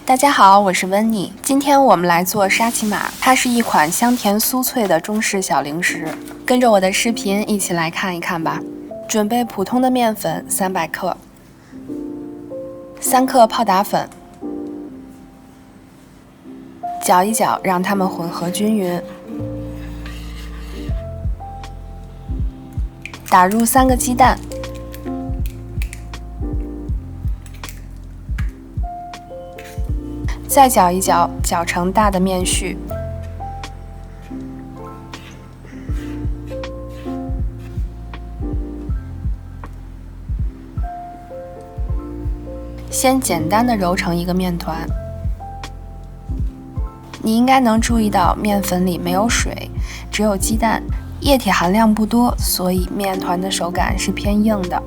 大家好，我是温妮。今天我们来做沙琪玛，它是一款香甜酥脆的中式小零食。跟着我的视频一起来看一看吧。准备普通的面粉300克，3克泡打粉，搅一搅，让它们混合均匀。打入3个鸡蛋。再搅一搅，搅成大的面絮。先简单的揉成一个面团。你应该能注意到面粉里没有水，只有鸡蛋，液体含量不多，所以面团的手感是偏硬的。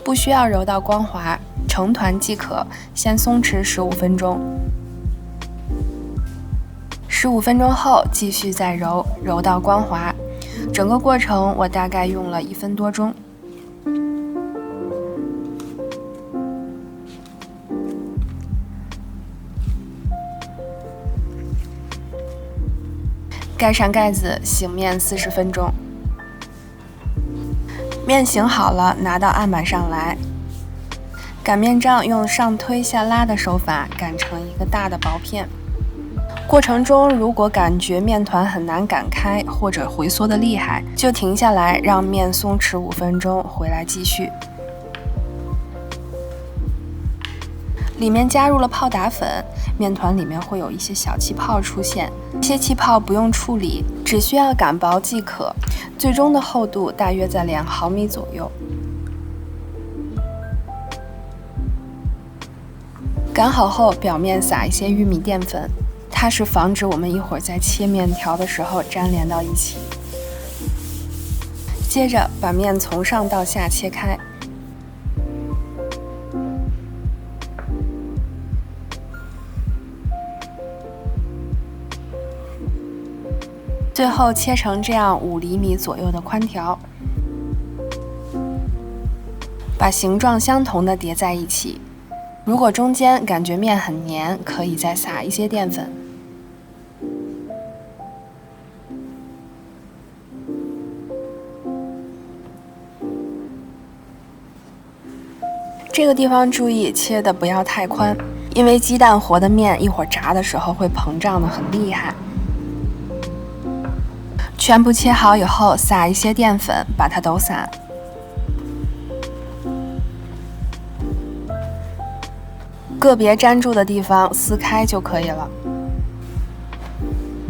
不需要揉到光滑，成团即可，先松弛15分钟。15分钟后继续再揉，揉到光滑。整个过程我大概用了1分多钟。盖上盖子，醒面40分钟。面醒好了，拿到案板上来。擀面杖用上推下拉的手法擀成一个大的薄片。过程中如果感觉面团很难擀开或者回缩的厉害，就停下来让面松弛5分钟，回来继续。里面加入了泡打粉，面团里面会有一些小气泡出现，这些气泡不用处理，只需要擀薄即可。最终的厚度大约在2毫米左右。擀好后，表面撒一些玉米淀粉，它是防止我们一会儿在切面条的时候粘连到一起。接着把面从上到下切开。最后切成这样5厘米左右的宽条，把形状相同的叠在一起。如果中间感觉面很黏，可以再撒一些淀粉。这个地方注意切的不要太宽，因为鸡蛋和的面一会儿炸的时候会膨胀的很厉害。全部切好以后，撒一些淀粉，把它抖散。个别粘住的地方撕开就可以了。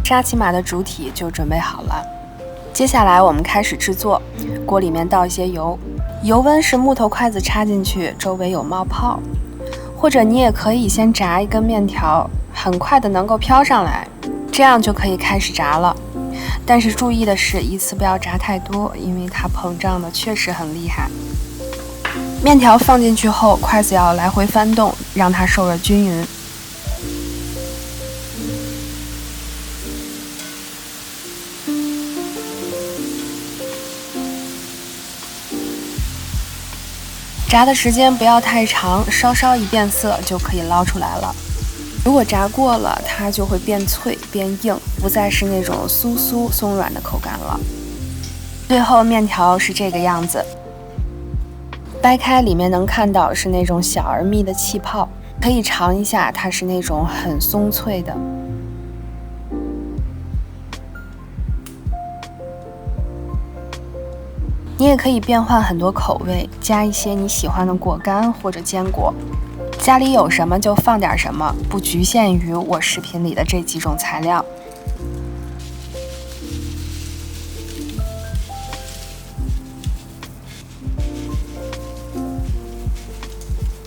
沙琪玛的主体就准备好了。接下来我们开始制作，锅里面倒一些油，油温是木头筷子插进去，周围有冒泡，或者你也可以先炸一根面条，很快的能够飘上来，这样就可以开始炸了。但是注意的是，一次不要炸太多，因为它膨胀的确实很厉害。面条放进去后，筷子要来回翻动，让它受热均匀。炸的时间不要太长，稍稍一变色就可以捞出来了。如果炸过了，它就会变脆变硬，不再是那种酥酥松软的口感了。最后面条是这个样子，掰开里面能看到是那种小而密的气泡，可以尝一下，它是那种很松脆的。你也可以变换很多口味，加一些你喜欢的果干或者坚果。家里有什么就放点什么，不局限于我视频里的这几种材料。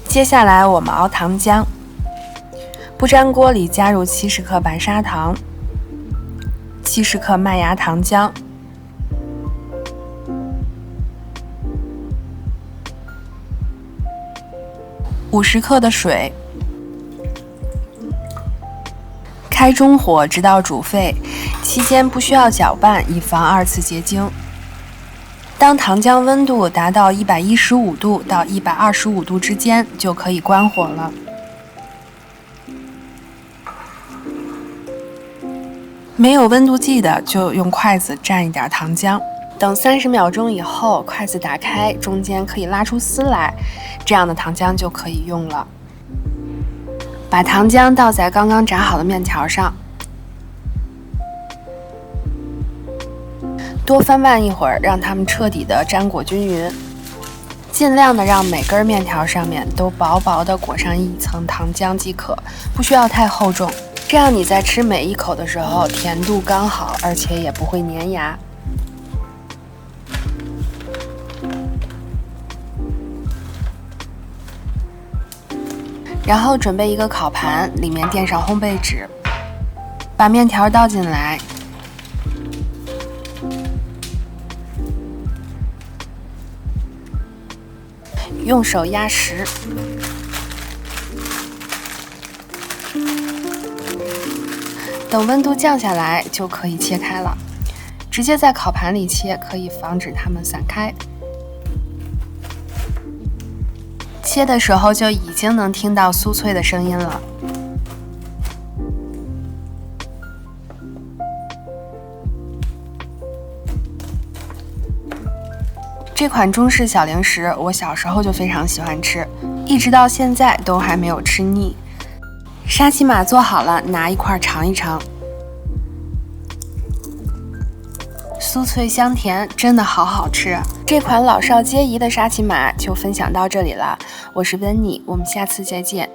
接下来我们熬糖浆，不粘锅里加入70克白砂糖、70克麦芽糖浆、50克的水，开中火直到煮沸，期间不需要搅拌，以防2次结晶。当糖浆温度达到115度到125度之间，就可以关火了。没有温度计的就用筷子蘸一点糖浆，等30秒钟以后，筷子打开，中间可以拉出丝来，这样的糖浆就可以用了。把糖浆倒在刚刚炸好的面条上，多翻拌一会儿，让它们彻底的粘裹均匀，尽量的让每根面条上面都薄薄的裹上一层糖浆即可，不需要太厚重，这样你在吃每一口的时候甜度刚好，而且也不会粘牙。然后准备一个烤盘，里面垫上烘焙纸，把面条倒进来，用手压实，等温度降下来就可以切开了。直接在烤盘里切，可以防止它们散开。切的时候就已经能听到酥脆的声音了。这款中式小零食，我小时候就非常喜欢吃，一直到现在都还没有吃腻。沙琪玛做好了，拿一块尝一尝。酥脆香甜，真的好好吃啊！这款老少皆宜的沙琪玛就分享到这里了，我是温妮，我们下次再见。